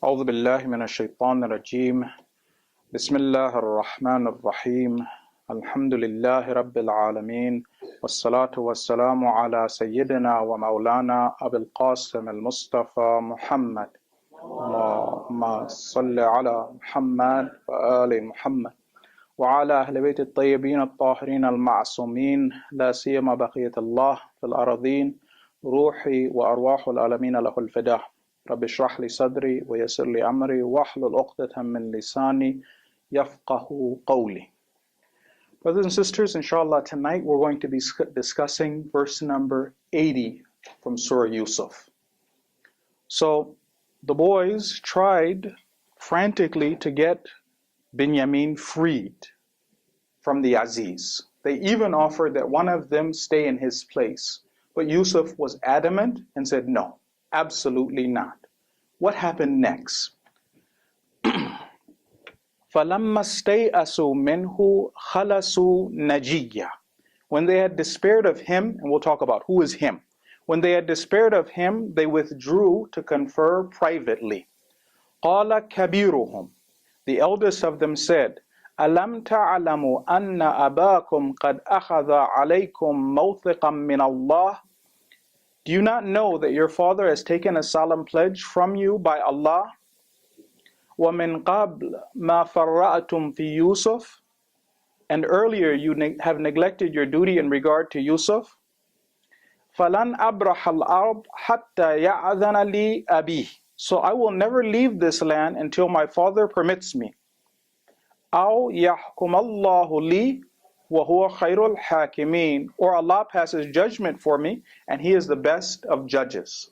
أعوذ بالله من الشيطان الرجيم بسم الله الرحمن الرحيم الحمد لله رب العالمين والصلاة والسلام على سيدنا ومولانا أبي القاسم المصطفى محمد اللهم صل على محمد وآل محمد وعلى أهل بيت الطيبين الطاهرين المعصومين لا سيما بقية الله في الأراضين روحي وأرواح العالمين له الفداء رب اشرح لي صدري ويسر لي أمري واحلل عقدة من لساني يفقه قولي. Brothers and sisters, inshallah, tonight we're going to be discussing verse number 80 from Surah Yusuf. So the boys tried frantically to get Binyamin freed from the Aziz. They even offered that one of them stay in his place. But Yusuf was adamant and said, no, absolutely not. What happened next? فَلَمَّا اسْتَيْأَسُوا مِنْهُ خَلَصُوا نَجِيًّا. When they had despaired of him, and we'll talk about who is him. When they had despaired of him, they withdrew to confer privately. قَالَ كَبِيرُهُمْ. The eldest of them said, أَلَمْ تَعْلَمُوا أَنَّ أَبَاكُمْ قَدْ أَخَذَ عَلَيْكُمْ مَوْثِقًا مِّنَ اللَّهِ. Do you not know that your father has taken a solemn pledge from you by Allah? وَمِنْ قَبْلِ مَا فَرَّأْتُمْ فِي يُوسُفَ. And earlier you have neglected your duty in regard to Yusuf. فَلَنْ أَبْرَحَ الْأَرْضَ حَتَّى يَأْذَنَ لِي أَبِيهِ. So I will never leave this land until my father permits me. أَوْ يَحْكُمَ اللَّهُ لِي وَهُوَ خَيْرُ الْحَاكِمِينَ. Or Allah passes judgment for me, and He is the best of judges.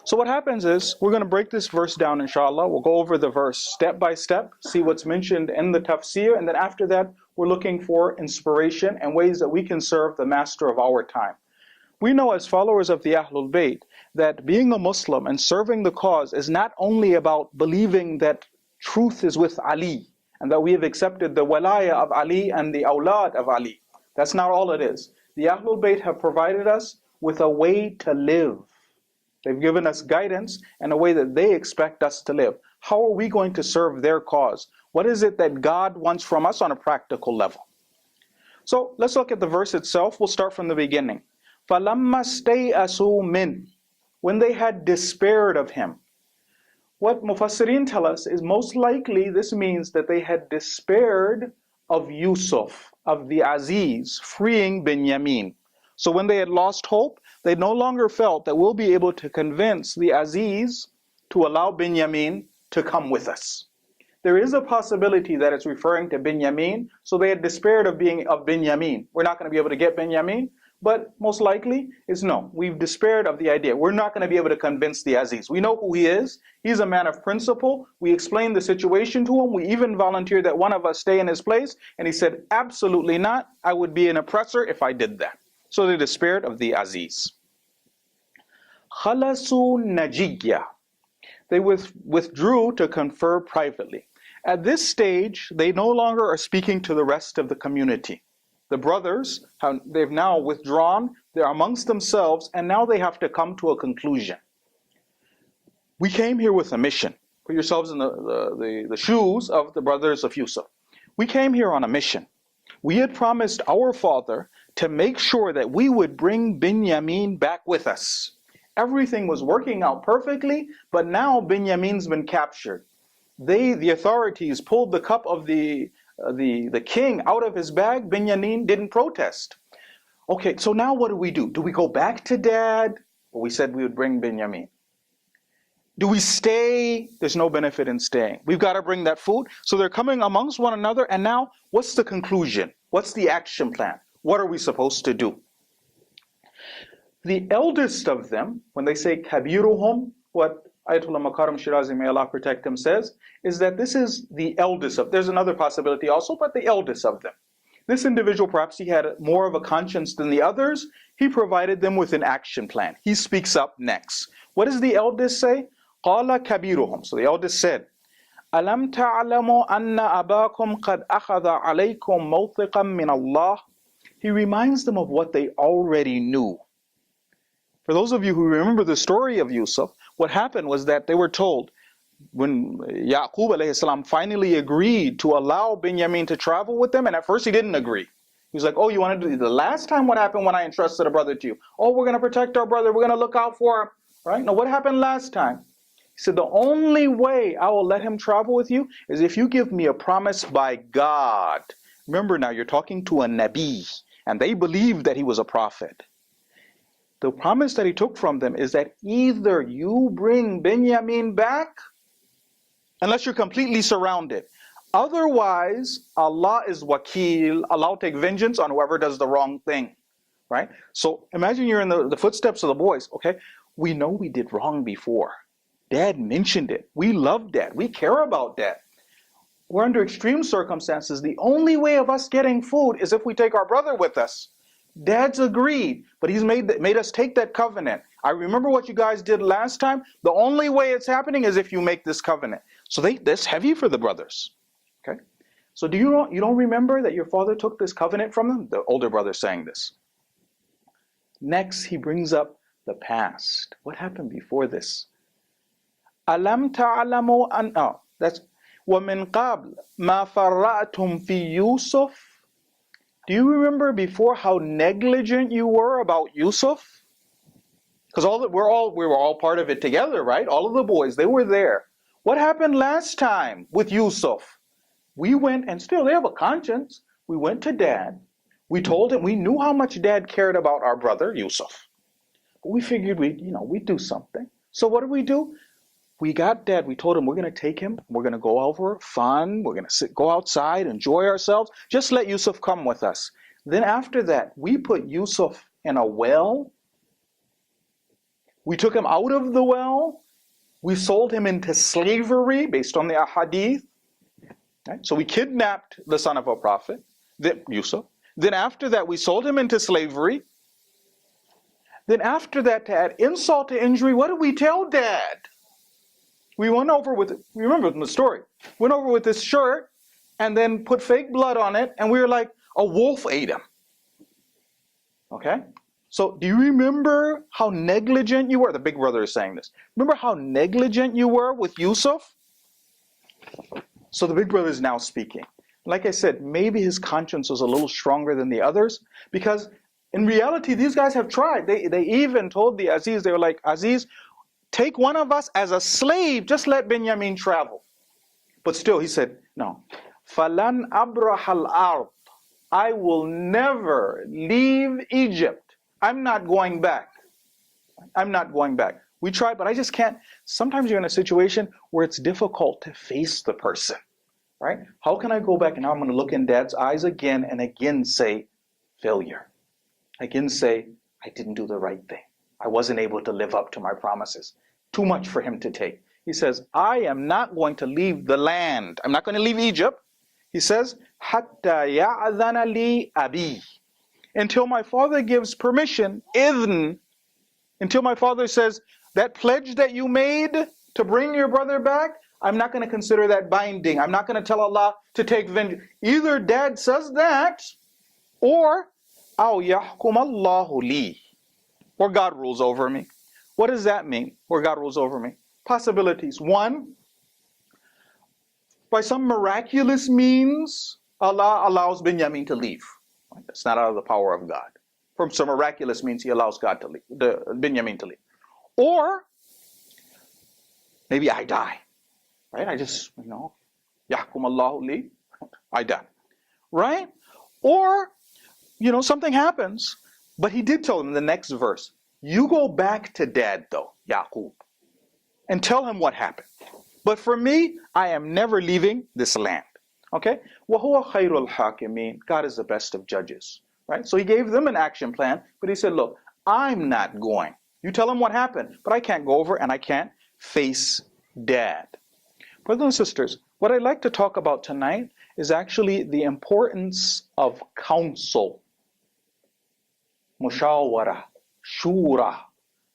So what happens is, we're going to break this verse down, inshallah. We'll go over the verse step by step, see what's mentioned in the tafsir, and then after that, we're looking for inspiration and ways that we can serve the master of our time. We know as followers of the Ahlul Bayt that being a Muslim and serving the cause is not only about believing that truth is with Ali, and that we have accepted the walaya of Ali and the awlad of Ali. That's not all it is. The Ahlul Bayt have provided us with a way to live. They've given us guidance and a way that they expect us to live. How are we going to serve their cause? What is it that God wants from us on a practical level? So let's look at the verse itself. We'll start from the beginning. فَلَمَّا اسْتَيْأَسُوا مِنْهُ. When they had despaired of him. What Mufassirin tell us is most likely this means that they had despaired of Yusuf, of the Aziz, freeing Binyamin. So when they had lost hope, they no longer felt that we'll be able to convince the Aziz to allow Binyamin to come with us. There is a possibility that it's referring to Binyamin, so they had despaired of Binyamin. We're not going to be able to get Binyamin, but most likely is no. We've despaired of the idea. We're not going to be able to convince the Aziz. We know who he is. He's a man of principle. We explained the situation to him. We even volunteered that one of us stay in his place, and he said, absolutely not. I would be an oppressor if I did that. So they despaired of the Aziz. خَلَصُوا نَجِيًّا. They withdrew to confer privately. At this stage, they no longer are speaking to the rest of the community. The brothers, they've now withdrawn, they're amongst themselves, and now they have to come to a conclusion. We came here with a mission. Put yourselves in the shoes of the brothers of Yusuf. We came here on a mission. We had promised our father to make sure that we would bring Binyamin back with us. Everything was working out perfectly, but now Binyamin's been captured. The authorities, pulled the cup of the king out of his bag. Binyamin didn't protest. Okay, so now what do? Do we go back to dad? Well, we said we would bring Binyamin. Do we stay? There's no benefit in staying. We've got to bring that food. So they're coming amongst one another, and now what's the conclusion? What's the action plan? What are we supposed to do? The eldest of them, when they say kabiruhum, what Ayatollah Makaram Shirazi, may Allah protect him, says, is that this is the eldest of, there's another possibility also, but the eldest of them. This individual, perhaps he had more of a conscience than the others. He provided them with an action plan. He speaks up next. What does the eldest say? قَالَ كَبِيرُهُمْ. So the eldest said, أَلَمْ تَعْلَمُوا أَنَّ أَبَاكُمْ قَدْ أَخَذَ عَلَيْكُمْ مَوْثِقًا مِّنَ اللَّهِ. He reminds them of what they already knew. For those of you who remember the story of Yusuf, what happened was that they were told, when Yaqub alayhi salam finally agreed to allow Binyamin to travel with them, and at first he didn't agree. He was like, oh, you wanted to do the last time what happened when I entrusted a brother to you? Oh, we're going to protect our brother. We're going to look out for him. Right? Now, what happened last time? He said, the only way I will let him travel with you is if you give me a promise by God. Remember now, you're talking to a Nabi, and they believed that he was a prophet. The promise that he took from them is that either you bring Binyamin back, unless you're completely surrounded. Otherwise, Allah is wakil. Allah will take vengeance on whoever does the wrong thing. Right? So imagine you're in the footsteps of the boys. Okay, we know we did wrong before. Dad mentioned it. We love Dad. We care about Dad. We're under extreme circumstances. The only way of us getting food is if we take our brother with us. Dad's agreed, but he's made us take that covenant. I remember what you guys did last time. The only way it's happening is if you make this covenant. So that's heavy for the brothers. Okay? So you don't remember that your father took this covenant from them? The older brother saying this. Next, he brings up the past. What happened before this? Alam ta'lamu an that's وَمِن قَبْلِ مَا فَرَّأْتُمْ فِي يُوسُفَ. Do you remember before how negligent you were about Yusuf? Because we were all part of it together, right? All of the boys, they were there. What happened last time with Yusuf? We went, and still they have a conscience. We went to Dad. We told him, we knew how much Dad cared about our brother Yusuf. But we figured we'd do something. So what did we do? We got Dad. We told him we're going to take him. We're going to go over, fun. We're going to go outside, enjoy ourselves. Just let Yusuf come with us. Then after that, we put Yusuf in a well. We took him out of the well. We sold him into slavery based on the ahadith. Right? So we kidnapped the son of a prophet, Yusuf. Then after that, we sold him into slavery. Then after that, to add insult to injury, what did we tell Dad? We went over with, remember the story, went over with this shirt and then put fake blood on it, and we were like, a wolf ate him. Okay? So do you remember how negligent you were? The big brother is saying this. Remember how negligent you were with Yusuf? So the big brother is now speaking. Like I said, maybe his conscience was a little stronger than the others, because in reality, these guys have tried. They even told the Aziz, they were like, Aziz, take one of us as a slave, just let Binyamin travel. But still, he said, no. Falan abrahal ard. I will never leave Egypt. I'm not going back. I'm not going back. We tried, but I just can't. Sometimes you're in a situation where it's difficult to face the person, right? How can I go back and now I'm going to look in Dad's eyes again and again say, failure. Again say, I didn't do the right thing. I wasn't able to live up to my promises. Too much for him to take. He says, I am not going to leave the land. I'm not going to leave Egypt. He says, Hatta ya'adhana li abi. Until my father gives permission, idhn, until my father says, that pledge that you made to bring your brother back, I'm not going to consider that binding. I'm not going to tell Allah to take vengeance. Either Dad says that, or أَوْ يَحْكُمَ اللَّهُ لِي, or God rules over me. What does that mean, or God rules over me? Possibilities. One, by some miraculous means, Allah allows Binyamin to leave. That's not out of the power of God. From some miraculous means, He allows God to leave, Binyamin to leave. Or maybe I die. Right? I just, يَحْكُمَ اللَّهُ لِي, I die. Right? Or, something happens. But he did tell him in the next verse, you go back to Dad though, Yaqub, and tell him what happened. But for me, I am never leaving this land. Okay? وَهُوَ خَيْرُ الْحَاكِمِينَ. God is the best of judges. Right? So he gave them an action plan, but he said, look, I'm not going. You tell him what happened, but I can't go over and I can't face Dad. Brothers and sisters, what I'd like to talk about tonight is actually the importance of counsel. Mushawara, shura.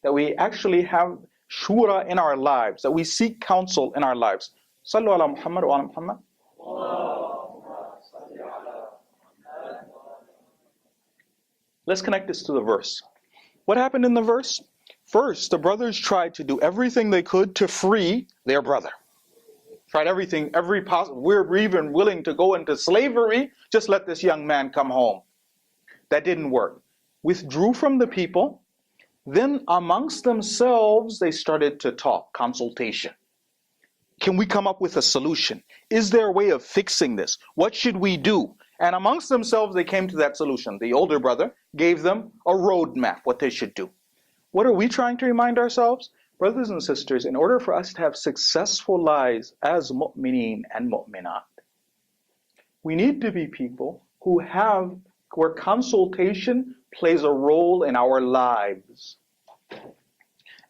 That we actually have shura in our lives, that we seek counsel in our lives. Sallu ala Muhammad wa ala Muhammad. Let's connect this to the verse. What happened in the verse? First, the brothers tried to do everything they could to free their brother. Tried everything, every possible. We're even willing to go into slavery. Just let this young man come home. That didn't work. Withdrew from the people. Then amongst themselves, they started to talk, consultation. Can we come up with a solution? Is there a way of fixing this? What should we do? And amongst themselves, they came to that solution. The older brother gave them a roadmap, what they should do. What are we trying to remind ourselves? Brothers and sisters, in order for us to have successful lives as mu'mineen and mu'minat, we need to be people where consultation plays a role in our lives.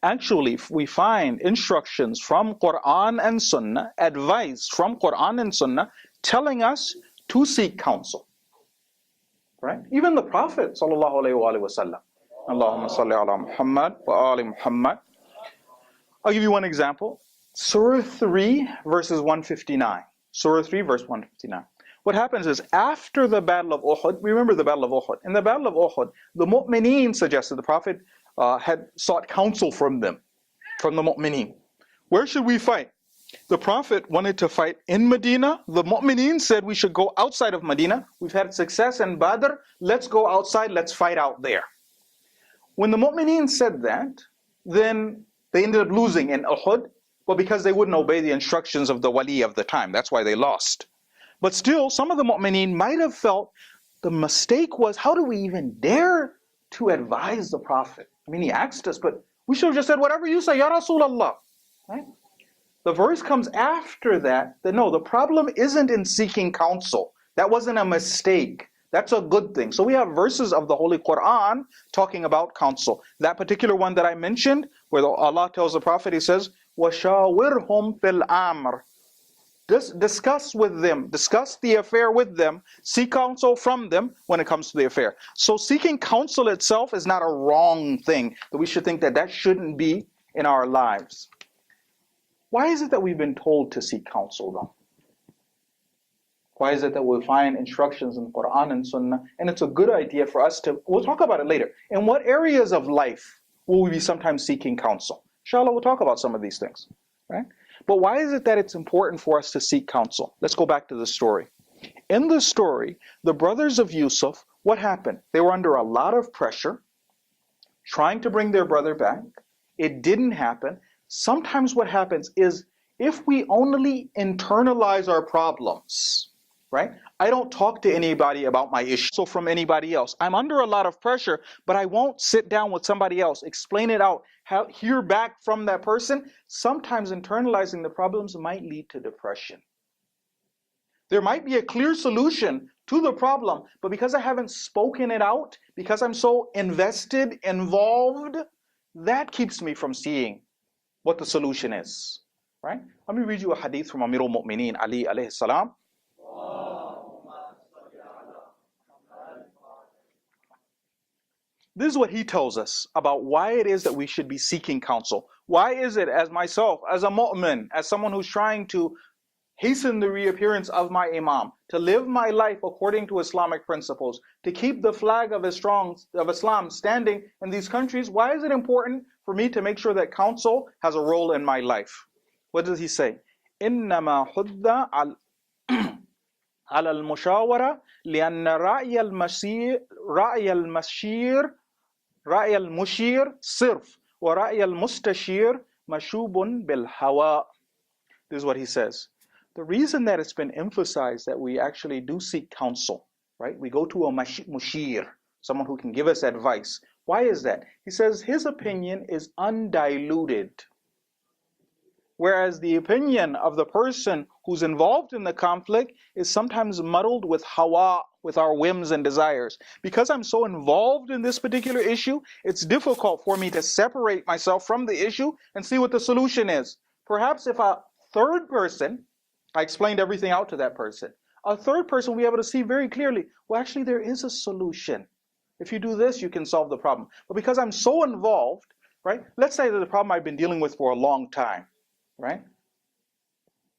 Actually, we find instructions from Quran and Sunnah, advice from Quran and Sunnah, telling us to seek counsel. Right? Even the Prophet sallallahu alaihi wasallam. Allahumma salli ala Muhammad wa ali Muhammad. I'll give you one example. Surah 3, verses 159. Surah 3, verse 159. What happens is, after the Battle of Uhud, remember the Battle of Uhud. In the Battle of Uhud, the mu'mineen suggested, the Prophet had sought counsel from them, from the mu'mineen. Where should we fight? The Prophet wanted to fight in Medina. The mu'mineen said we should go outside of Medina. We've had success in Badr. Let's go outside. Let's fight out there. When the mu'mineen said that, then they ended up losing in Uhud, but because they wouldn't obey the instructions of the wali of the time. That's why they lost. But still, some of the mu'mineen might have felt the mistake was, how do we even dare to advise the Prophet? I mean, he asked us, but we should have just said, whatever you say, Ya Rasulullah. Right? The verse comes after that no, the problem isn't in seeking counsel. That wasn't a mistake. That's a good thing. So we have verses of the Holy Quran talking about counsel. That particular one that I mentioned, where Allah tells the Prophet, He says, وَشَاوِرْهُمْ فِي الْأَمْرِ. Discuss with them, discuss the affair with them, seek counsel from them when it comes to the affair. So seeking counsel itself is not a wrong thing, that we should think that that shouldn't be in our lives. Why is it that we've been told to seek counsel though? Why is it that we find instructions in Quran and Sunnah, and it's a good idea for us to, we'll talk about it later. In what areas of life will we be sometimes seeking counsel? Inshallah, we'll talk about some of these things, right? But why is it that it's important for us to seek counsel? Let's go back to the story. In the story, the brothers of Yusuf, what happened? They were under a lot of pressure, trying to bring their brother back. It didn't happen. Sometimes what happens is, if we only internalize our problems, right? I don't talk to anybody about my issue from anybody else. I'm under a lot of pressure, but I won't sit down with somebody else, explain it out, hear back from that person. Sometimes internalizing the problems might lead to depression. There might be a clear solution to the problem, but because I haven't spoken it out, because I'm so invested, involved, that keeps me from seeing what the solution is, right? Let me read you a hadith from Amir al-Mu'mineen Ali alayhi salam. This is what he tells us about why it is that we should be seeking counsel. Why is it, as myself, as a mu'min, as someone who's trying to hasten the reappearance of my imam, to live my life according to Islamic principles, to keep the flag of Islam standing in these countries, why is it important for me to make sure that counsel has a role in my life? What does he say? إِنَّمَا حُدَّ عَلَى الْمُشَاوَرَةِ لِأَنَّ رأي المشير صرف ورأي المستشير مشوب بالهواء. This is what he says. The reason that it's been emphasized that we actually do seek counsel, right? We go to a mushir, someone who can give us advice. Why is that? He says his opinion is undiluted. Whereas the opinion of the person who's involved in the conflict is sometimes muddled with hawa, with our whims and desires. Because I'm so involved in this particular issue, it's difficult for me to separate myself from the issue and see what the solution is. Perhaps if a third person, I explained everything out to that person, a third person will be able to see very clearly, well, actually there is a solution. If you do this, you can solve the problem. But because I'm so involved, right? Let's say that the problem I've been dealing with for a long time, right?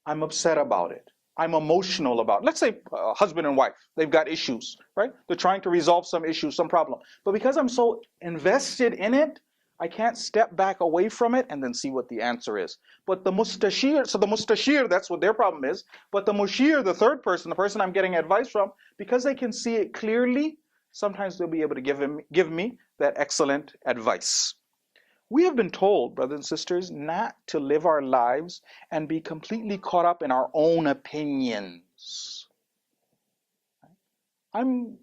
I'm upset about it. I'm emotional about it. Let's say husband and wife, they've got issues, right? They're trying to resolve some issue, some problem. But because I'm so invested in it, I can't step back away from it and then see what the answer is. But the mustashir, so the mustashir, that's what their problem is. But the mushir, the third person, the person I'm getting advice from, because they can see it clearly, sometimes they'll be able to give me that excellent advice. We have been told, brothers and sisters, not to live our lives and be completely caught up in our own opinions. I'm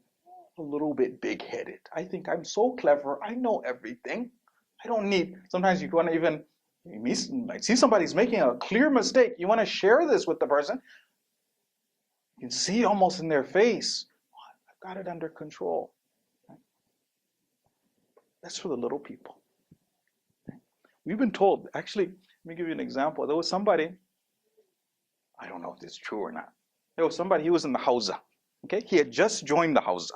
a little bit big-headed. I think I'm so clever. I know everything. I don't need, sometimes you want to even, like, see somebody's making a clear mistake. You want to share this with the person. You can see almost in their face, I've got it under control. That's for the little people. We've been told, actually, let me give you an example. There was somebody, I don't know if this is true or not. There was somebody, he was in the Hawza. Okay, he had just joined the Hawza.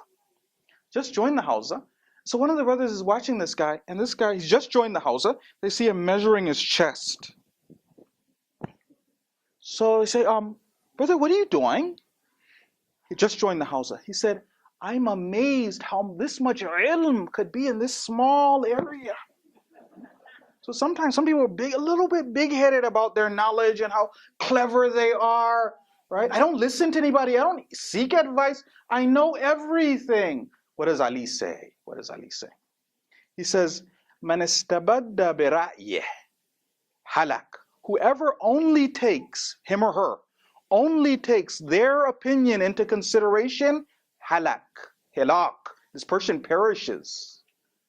Just joined the Hawza. So one of the brothers is watching this guy, and this guy, he's just joined the Hawza. They see him measuring his chest. So they say, brother, what are you doing? He just joined the Hawza. He said, I'm amazed how this much ilm could be in this small area. So sometimes some people are a little bit big-headed about their knowledge and how clever they are, right? I don't listen to anybody. I don't seek advice. I know everything. What does Ali say? What does Ali say? He says, Man istabadda bi ra'yih halak. Whoever only takes, him or her, only takes their opinion into consideration, halak, hilak. This person perishes.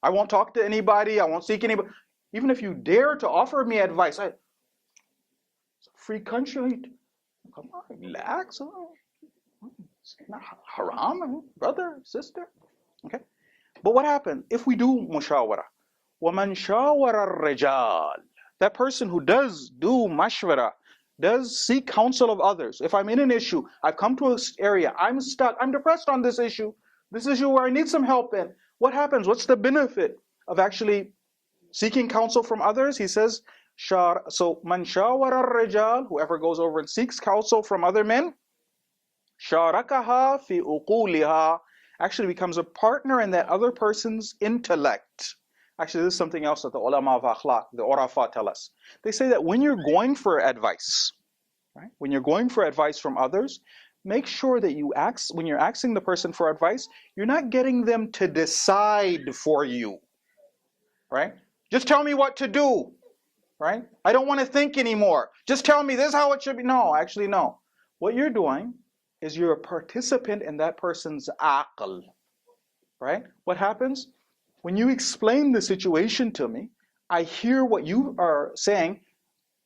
I won't talk to anybody. I won't seek anybody. Even if you dare to offer me advice, it's a free country. Come on, relax. It's not haram, brother, sister. Okay? But what happened if we do mushawara? وَمَنْ شَاوَرَ الرِّجَالِ. That person who does do mashwara, does seek counsel of others. If I'm in an issue, I've come to an area, I'm stuck, I'm depressed on this issue where I need some help in. What happens? What's the benefit of actually seeking counsel from others? He says, so man shawara ar-rijal, whoever goes over and seeks counsel from other men, sharakaha fi uquliha, actually becomes a partner in that other person's intellect. Actually, this is something else that the ulama of akhlaq, the urafa, tell us. They say that when you're going for advice, right? When you're going for advice from others, make sure that when you're asking the person for advice, you're not getting them to decide for you, right? Just tell me what to do, right? I don't want to think anymore. Just tell me this is how it should be. No, actually, no. What you're doing is you're a participant in that person's aql, right? What happens? When you explain the situation to me, I hear what you are saying.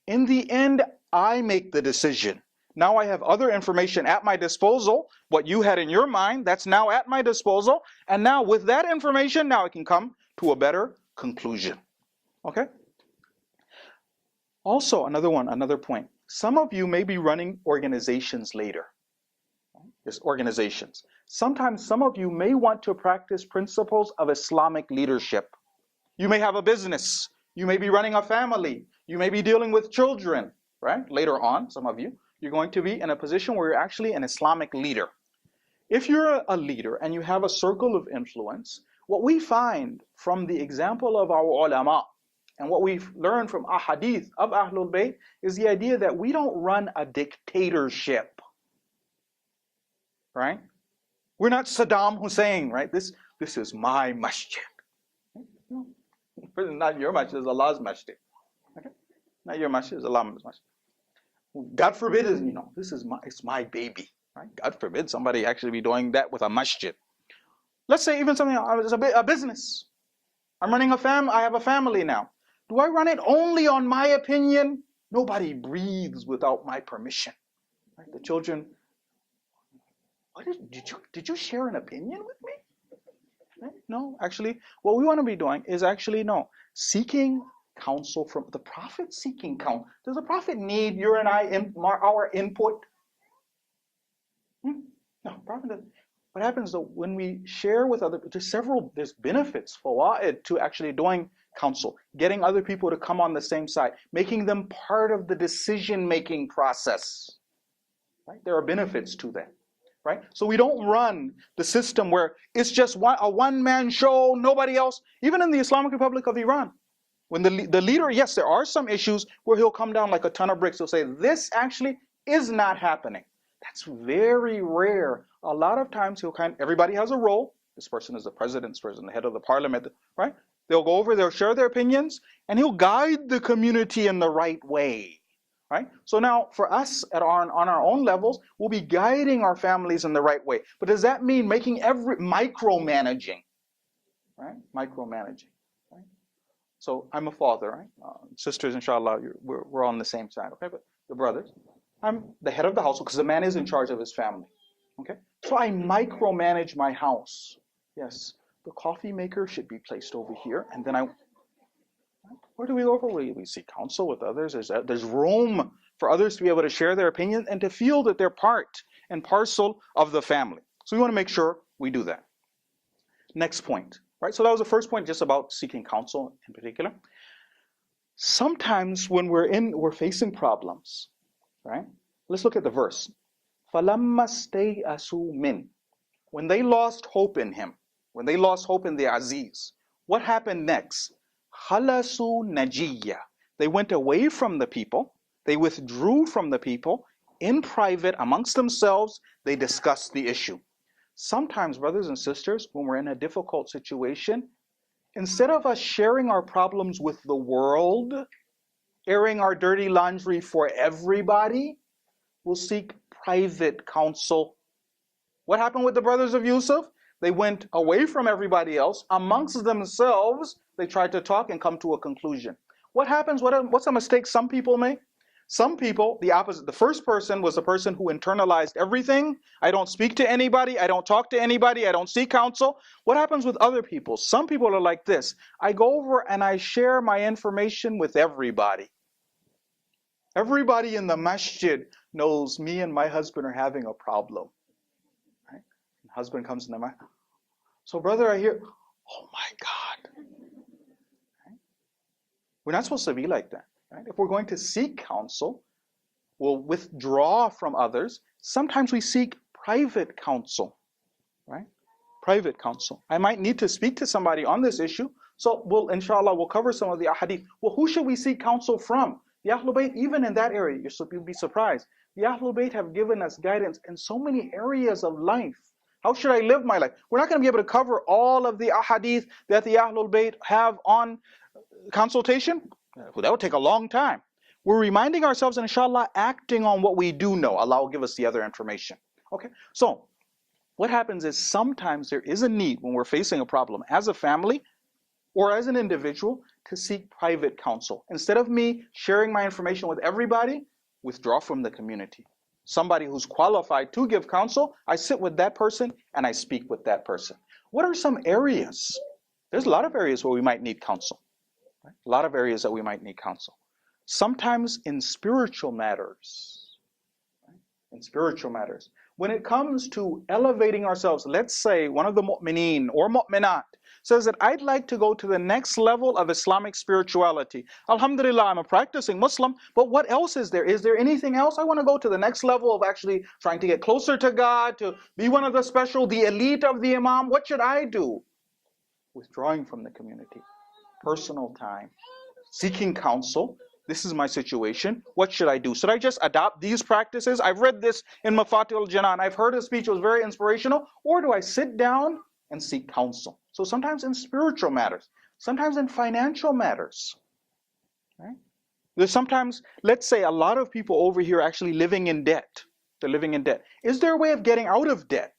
In the end, I make the decision. Now I have other information at my disposal. What you had in your mind, that's now at my disposal. And now with that information, now I can come to a better conclusion. Okay? Also, another point. Some of you may be running organizations later. There's organizations. Sometimes some of you may want to practice principles of Islamic leadership. You may have a business. You may be running a family. You may be dealing with children, right? Later on, some of you, you're going to be in a position where you're actually an Islamic leader. If you're a leader and you have a circle of influence, what we find from the example of our ulama and what we've learned from ahadith of Ahlul Bayt is the idea that we don't run a dictatorship, right? We're not Saddam Hussein, right? This is my masjid. Not your masjid, it's Allah's masjid. Okay? Not your masjid, it's Allah's masjid. God forbid, it's my baby. Right? God forbid somebody actually be doing that with a masjid. Let's say even something, it's a business. I'm running I have a family now. Do I run it only on my opinion? Nobody breathes without my permission. Right? The children, did you share an opinion with me? Right? No, actually, what we want to be doing is seeking counsel from the Prophet. Seeking counsel. Does the Prophet need your and our input? No, Prophet doesn't. What happens though when we share with other? There's benefits, fawaid, to actually doing counsel, getting other people to come on the same side, making them part of the decision-making process. Right? There are benefits to that. Right? So we don't run the system where it's just a one-man show, nobody else. Even in the Islamic Republic of Iran, When the leader, yes, there are some issues where he'll come down like a ton of bricks. He'll say, this actually is not happening. That's very rare. A lot of times everybody has a role. This person is the president, this person, the head of the parliament, right? They'll go over, they'll share their opinions, and he'll guide the community in the right way, right? So now for us on our own levels, we'll be guiding our families in the right way. But does that mean making micromanaging, right? Micromanaging, right? So I'm a father, right? Sisters, inshallah, we're on the same side, okay? But the brothers, I'm the head of the household because the man is in charge of his family, okay? So I micromanage my house. Yes, the coffee maker should be placed over here, and then where do we go over? We seek counsel with others. There's room for others to be able to share their opinions and to feel that they're part and parcel of the family. So we want to make sure we do that. Next point, right? So that was the first point, just about seeking counsel in particular. Sometimes when we're facing problems, right? Let's look at the verse. فَلَمَّا اسْتَيْأَسُوا مِنْهُ. When they lost hope in him, when they lost hope in the Aziz, what happened next? خَلَصُوا نَجِيًّا. They went away from the people. They withdrew from the people. In private, amongst themselves, they discussed the issue. Sometimes, brothers and sisters, when we're in a difficult situation, instead of us sharing our problems with the world, airing our dirty laundry for everybody, we'll seek private counsel. What happened with the brothers of Yusuf? They went away from everybody else. Amongst themselves, they tried to talk and come to a conclusion. What happens? What's a mistake some people make? Some people, the opposite. The first person was the person who internalized everything. I don't speak to anybody. I don't talk to anybody. I don't seek counsel. What happens with other people? Some people are like this. I go over and I share my information with everybody. Everybody in the masjid knows me and my husband are having a problem. Right? The husband comes in the masjid. So brother, I hear, oh my God. Right? We're not supposed to be like that. Right? If we're going to seek counsel, we'll withdraw from others. Sometimes we seek private counsel. Right? Private counsel. I might need to speak to somebody on this issue. So inshallah, we'll cover some of the ahadith. Well, who should we seek counsel from? The Ahlul Bayt, even in that area, you'll be surprised. The Ahlul Bayt have given us guidance in so many areas of life. How should I live my life? We're not going to be able to cover all of the ahadith that the Ahlul Bayt have on consultation. That would take a long time. We're reminding ourselves and inshallah acting on what we do know. Allah will give us the other information. Okay, so what happens is sometimes there is a need when we're facing a problem as a family or as an individual to seek private counsel. Instead of me sharing my information with everybody, withdraw from the community. Somebody who's qualified to give counsel, I sit with that person and I speak with that person. What are some areas? There's a lot of areas where we might need counsel. Right? A lot of areas that we might need counsel. Sometimes in spiritual matters. Right? In spiritual matters. When it comes to elevating ourselves, let's say one of the mu'mineen or mu'minat says that I'd like to go to the next level of Islamic spirituality. Alhamdulillah, I'm a practicing Muslim, but what else is there? Is there anything else? I want to go to the next level of actually trying to get closer to God, to be one of the special, the elite of the Imam. What should I do? Withdrawing from the community. Personal time. Seeking counsel. This is my situation. What should I do? Should I just adopt these practices? I've read this in Mafatih al-Janan. I've heard his speech. It was very inspirational. Or do I sit down and seek counsel? So sometimes in spiritual matters, sometimes in financial matters. Right? There's sometimes, let's say a lot of people over here are actually living in debt. They're living in debt. Is there a way of getting out of debt?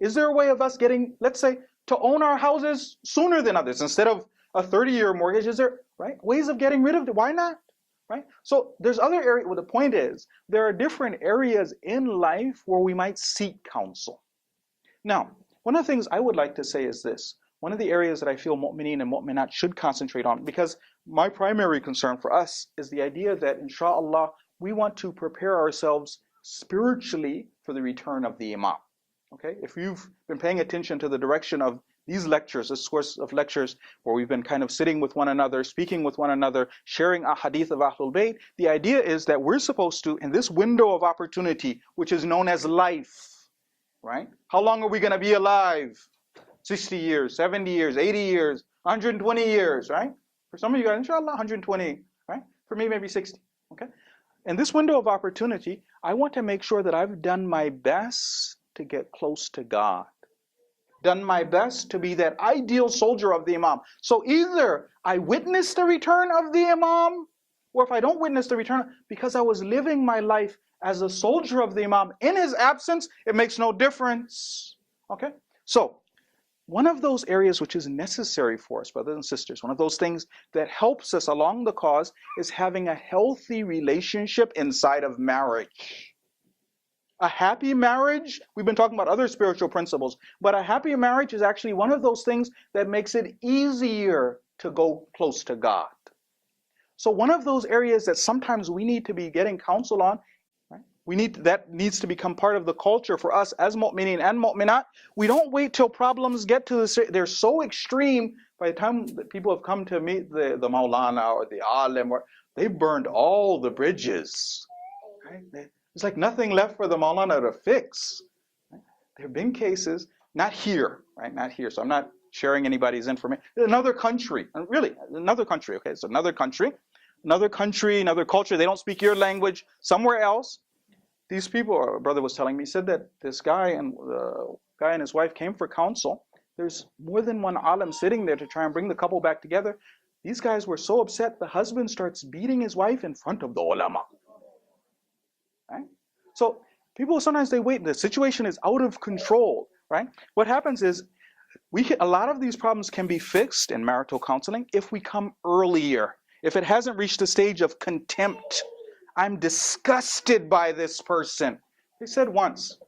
Is there a way of us getting, let's say, to own our houses sooner than others instead of a 30-year mortgage? Is there, right, ways of getting rid of it? Why not? Right? So there's other areas. Well, the point is, there are different areas in life where we might seek counsel. Now, one of the things I would like to say is this. One of the areas that I feel mu'mineen and mu'minat should concentrate on, because my primary concern for us is the idea that, inshallah, we want to prepare ourselves spiritually for the return of the Imam. Okay? If you've been paying attention to the direction of these lectures, this course of lectures where we've been kind of sitting with one another, speaking with one another, sharing a hadith of Ahlul Bayt, the idea is that we're supposed to, in this window of opportunity, which is known as life, right? How long are we going to be alive? 60 years, 70 years, 80 years, 120 years, right? For some of you guys, inshallah, 120, right? For me, maybe 60, okay? In this window of opportunity, I want to make sure that I've done my best to get close to God. Done my best to be that ideal soldier of the Imam. So either I witness the return of the Imam, or if I don't witness the return, because I was living my life as a soldier of the Imam in his absence, it makes no difference. Okay? So, one of those areas which is necessary for us, brothers and sisters, one of those things that helps us along the cause is having a healthy relationship inside of marriage. A happy marriage, we've been talking about other spiritual principles, but a happy marriage is actually one of those things that makes it easier to go close to God. So one of those areas that sometimes we need to be getting counsel on, right? That needs to become part of the culture for us as mu'mineen and mu'minat. We don't wait till problems get to they're so extreme. By the time that people have come to meet the Maulana or the Alim, or they burned all the bridges. Right? It's like nothing left for the Maulana to fix. Right? There have been cases, not here, right? Not here. So I'm not sharing anybody's information. Another country, really, another country. Okay, so another country, another culture. They don't speak your language. Somewhere else, these people. A brother was telling me, he said that this guy and his wife came for counsel. There's more than one alim sitting there to try and bring the couple back together. These guys were so upset. The husband starts beating his wife in front of the ulama. Right? So people sometimes they wait. The situation is out of control. Right? What happens is a lot of these problems can be fixed in marital counseling if we come earlier. If it hasn't reached the stage of contempt, I'm disgusted by this person. They said once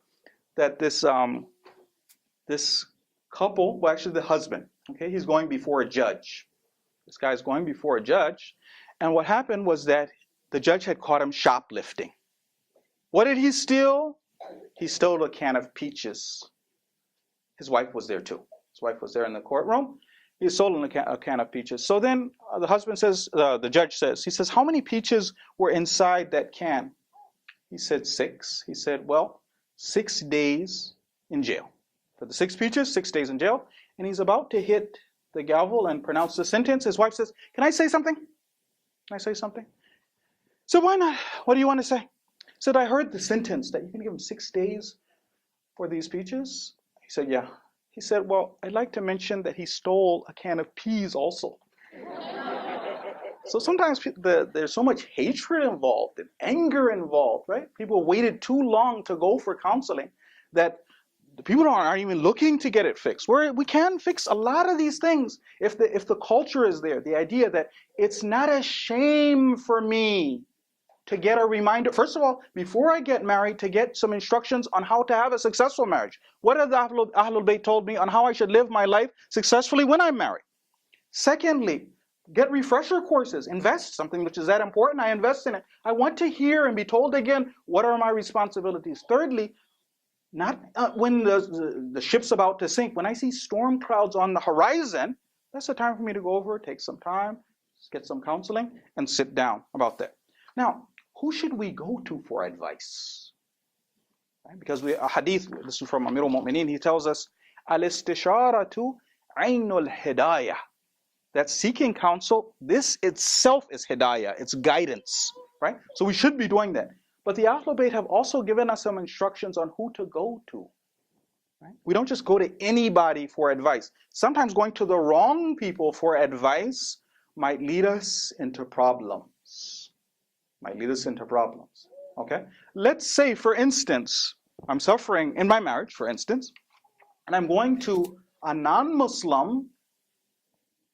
that this couple, well, actually the husband, okay, he's going before a judge. This guy's going before a judge, and what happened was that the judge had caught him shoplifting. What did he steal? He stole a can of peaches. His wife was there too. His wife was there in the courtroom. He stole a can of peaches. So then the husband says, the judge says, he says, how many peaches were inside that can? He said 6. He said, well, 6 days in jail. For the 6 peaches, 6 days in jail. And he's about to hit the gavel and pronounce the sentence. His wife says, can I say something? Can I say something? So why not? What do you want to say? He said, I heard the sentence that you can give him 6 days for these peaches. He said, yeah. He said, well, I'd like to mention that he stole a can of peas also. So sometimes there's so much hatred involved and anger involved, right? People waited too long to go for counseling that the people aren't even looking to get it fixed. We can fix a lot of these things if the culture is there, the idea that it's not a shame for me to get a reminder, first of all, before I get married, to get some instructions on how to have a successful marriage. What have the Ahlul Bayt told me on how I should live my life successfully when I'm married? Secondly, get refresher courses. Invest something which is that important. I invest in it. I want to hear and be told again, what are my responsibilities? Thirdly, not when the ship's about to sink. When I see storm clouds on the horizon, that's the time for me to go over, take some time, get some counseling, and sit down about that. Now, who should we go to for advice? Right? Because a hadith, this is from Amirul Mu'mineen, he tells us, al-istisharatu aynul hidayah. That seeking counsel, this itself is hidayah, it's guidance, right? So we should be doing that. But the Ahlul Bayt have also given us some instructions on who to go to. Right? We don't just go to anybody for advice. Sometimes going to the wrong people for advice might lead us into problems. Okay? Let's say, for instance, I'm suffering in my marriage, for instance, and I'm going to a non-Muslim,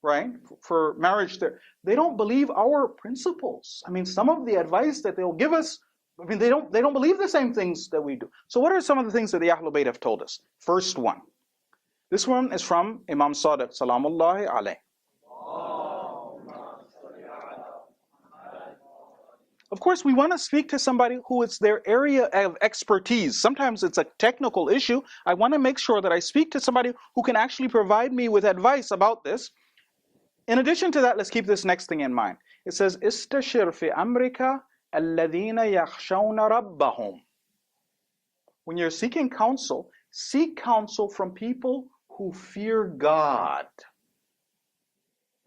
right, for marriage there. They don't believe our principles. I mean, some of the advice that they'll give us, I mean, they don't believe the same things that we do. So what are some of the things that the Ahlul Bayt have told us? First one. This one is from Imam Sadiq, salamullahi alayh. Of course, we want to speak to somebody who it's their area of expertise. Sometimes it's a technical issue. I want to make sure that I speak to somebody who can actually provide me with advice about this. In addition to that, let's keep this next thing in mind. It says, Istashir fi amrika alladhina yakhshawna rabbahum. When you're seeking counsel, seek counsel from people who fear God.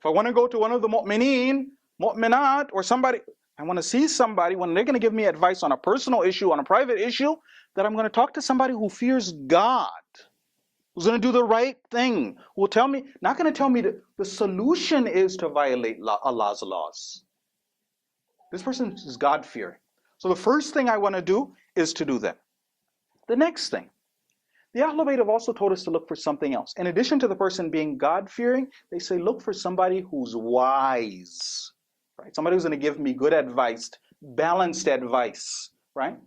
If I want to go to one of the mu'mineen, mu'minat, or somebody, I want to see somebody when they're going to give me advice on a personal issue, on a private issue, that I'm going to talk to somebody who fears God, who's going to do the right thing, who will tell me, not going to tell me that the solution is to violate Allah's laws. This person is God-fearing. So the first thing I want to do is to do that. The next thing, the Ahlul Bayt have also told us to look for something else. In addition to the person being God-fearing, they say look for somebody who's wise, right? Somebody who's going to give me good advice, balanced advice, right?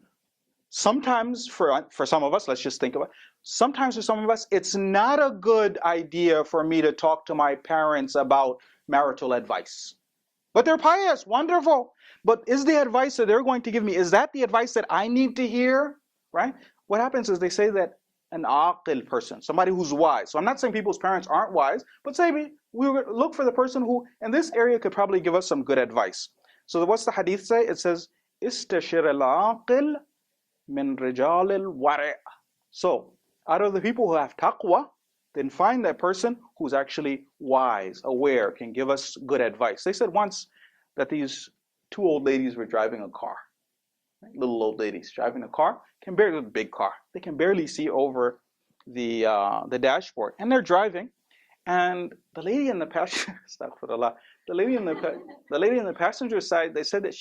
Sometimes for some of us, let's just think about it. Sometimes for some of us, it's not a good idea for me to talk to my parents about marital advice. But they're pious, wonderful. But is the advice that they're going to give me, is that the advice that I need to hear, right? What happens is they say that an aqil person, somebody who's wise. So I'm not saying people's parents aren't wise, but say we look for the person who, in this area, could probably give us some good advice. So what's the hadith say? It says, istashir al-aqil min rijal al-wari'. So out of the people who have taqwa, then find that person who's actually wise, aware, can give us good advice. They said once that these two old ladies were driving a car. Right? Little old ladies driving a car, a big car. They can barely see over the dashboard, and they're driving. And the lady in the passenger, the lady in the passenger side, they said that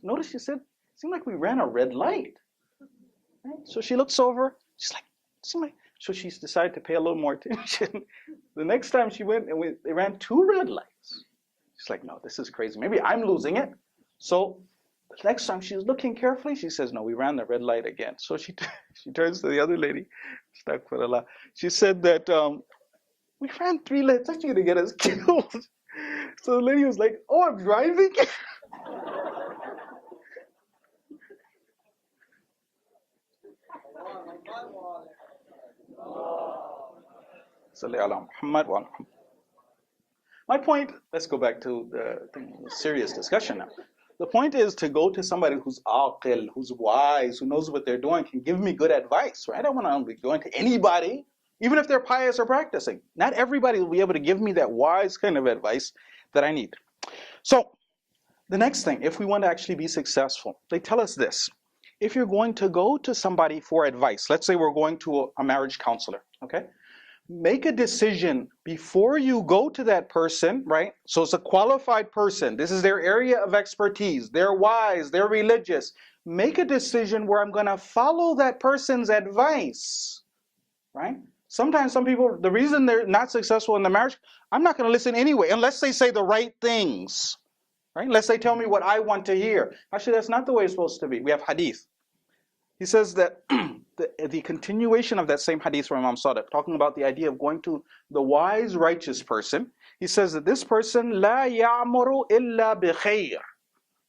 notice she said, it seemed like we ran a red light. Right? So she looks over, she's like, so she's decided to pay a little more attention. The next time she went, and they ran 2 red lights. She's like, no, this is crazy. Maybe I'm losing it. So the next time she's looking carefully, she says, no, we ran the red light again. So she turns to the other lady. Astaghfirullah. She said that we ran 3 lights. That's going to get us killed. So the lady was like, oh, I'm driving? My point, let's go back to the serious discussion now. The point is to go to somebody who's aqil, who's wise, who knows what they're doing, can give me good advice, right? I don't want to be going to anybody, even if they're pious or practicing. Not everybody will be able to give me that wise kind of advice that I need. So the next thing, if we want to actually be successful, they tell us this. If you're going to go to somebody for advice, let's say we're going to a marriage counselor, okay? Make a decision before you go to that person, right? So it's a qualified person. This is their area of expertise. They're wise, they're religious. Make a decision where I'm going to follow that person's advice, right? Sometimes some people, the reason they're not successful in the marriage, I'm not going to listen anyway, unless they say the right things, right? Unless they tell me what I want to hear. Actually, that's not the way it's supposed to be. We have hadith. He says that the continuation of that same hadith from Imam Sadiq, talking about the idea of going to the wise, righteous person, he says that this person, لا يأمر إلا بخير.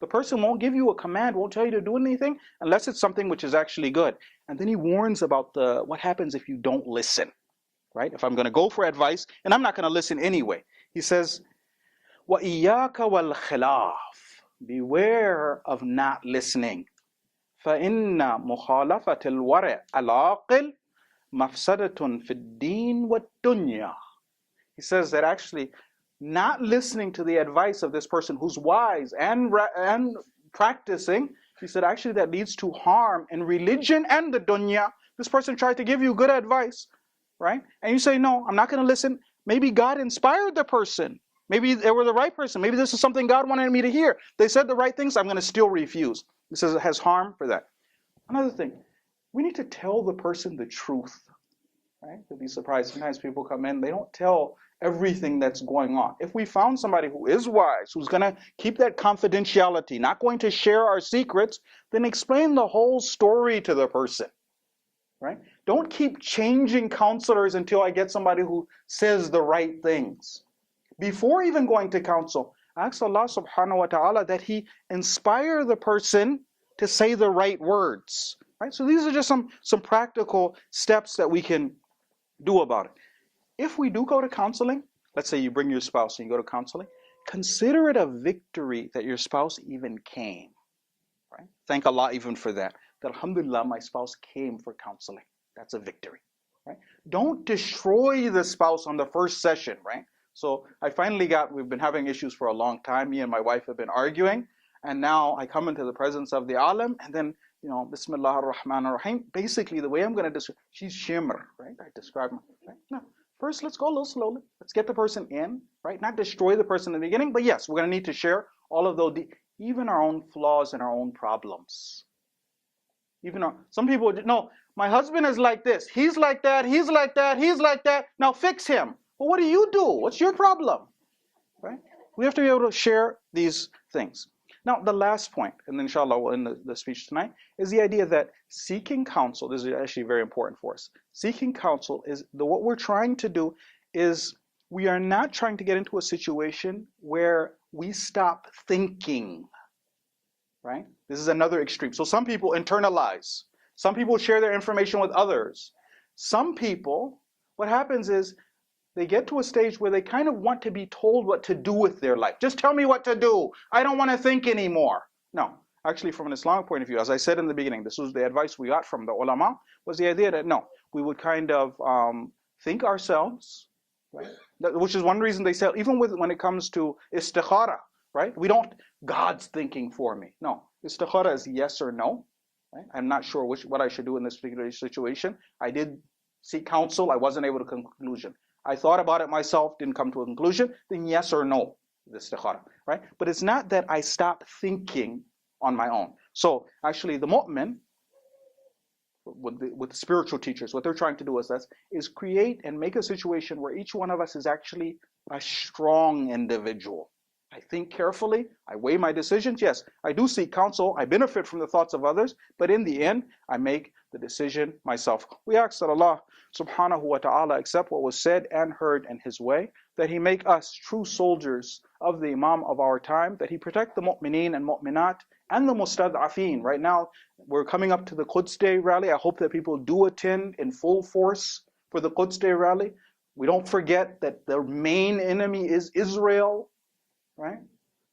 The person won't give you a command, won't tell you to do anything, unless it's something which is actually good. And then he warns about what happens if you don't listen, right? If I'm going to go for advice, and I'm not going to listen anyway. He says, وَإِيَّاكَ وَالْخِلَافِ. Beware of not listening. فإن مخالفة الورع العاقل مفسدة في الدين والدنيا. He says that actually not listening to the advice of this person who's wise and practicing, he said actually that leads to harm in religion and the dunya. This person tried to give you good advice, right? And you say, no, I'm not going to listen. Maybe God inspired the person. Maybe they were the right person. Maybe this is something God wanted me to hear. They said the right things, I'm going to still refuse. He says it has harm for that. Another thing, we need to tell the person the truth, right? You'll be surprised. Sometimes people come in, they don't tell everything that's going on. If we found somebody who is wise, who's going to keep that confidentiality, not going to share our secrets, then explain the whole story to the person, right? Don't keep changing counselors until I get somebody who says the right things. Before even going to counsel, ask Allah subhanahu wa ta'ala that He inspire the person to say the right words. Right? So these are just some practical steps that we can do about it. If we do go to counseling, let's say you bring your spouse and you go to counseling, consider it a victory that your spouse even came. Right? Thank Allah even for that. That alhamdulillah, my spouse came for counseling. That's a victory. Right? Don't destroy the spouse on the first session, right? So we've been having issues for a long time. Me and my wife have been arguing, and now I come into the presence of the alim, and then, Bismillah ar-Rahman ar-Rahim. Basically, the way I'm going to describe, she's shimmer, right? I describe her, right? Now, first, let's go a little slowly. Let's get the person in, right? Not destroy the person in the beginning, but yes, we're going to need to share all of those, even our own flaws and our own problems. Some people, no, my husband is like this, he's like that, he's like that, he's like that. Now fix him. Well, what do you do? What's your problem? Right? We have to be able to share these things. Now, the last point, and inshallah we'll end the speech tonight, is the idea that seeking counsel, this is actually very important for us. Seeking counsel what we're trying to do is, we are not trying to get into a situation where we stop thinking, right? This is another extreme. So some people internalize. Some people share their information with others. Some people, what happens is, they get to a stage where they kind of want to be told what to do with their life. Just tell me what to do. I don't want to think anymore. No, actually from an Islamic point of view, as I said in the beginning, this was the advice we got from the ulama, was the idea that no, we would kind of think ourselves, right? Which is one reason they say, even when it comes to istikhara, right? We don't, God's thinking for me. No, istikhara is yes or no. Right? I'm not sure what I should do in this particular situation. I did seek counsel. I wasn't able to come to a conclusion. I thought about it myself, didn't come to a conclusion, then yes or no, the istikhara, right? But it's not that I stop thinking on my own. So actually the mu'min, with the spiritual teachers, what they're trying to do is create and make a situation where each one of us is actually a strong individual. I think carefully, I weigh my decisions. Yes, I do seek counsel, I benefit from the thoughts of others, but in the end, I make the decision myself. We ask that Allah subhanahu wa ta'ala accept what was said and heard in His way, that He make us true soldiers of the Imam of our time, that He protect the mu'mineen and mu'minat and the mustad'afeen. Right now, we're coming up to the Quds Day rally. I hope that people do attend in full force for the Quds Day rally. We don't forget that the main enemy is Israel, right?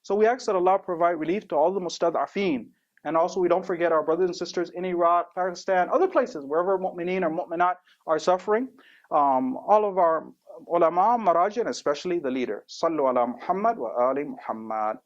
So we ask that Allah provide relief to all the mustad'afeen. And also we don't forget our brothers and sisters in Iraq, Pakistan, other places, wherever mu'mineen or mu'minat are suffering. All of our ulama, marajin, especially the leader. Sallu ala Muhammad wa ali Muhammad.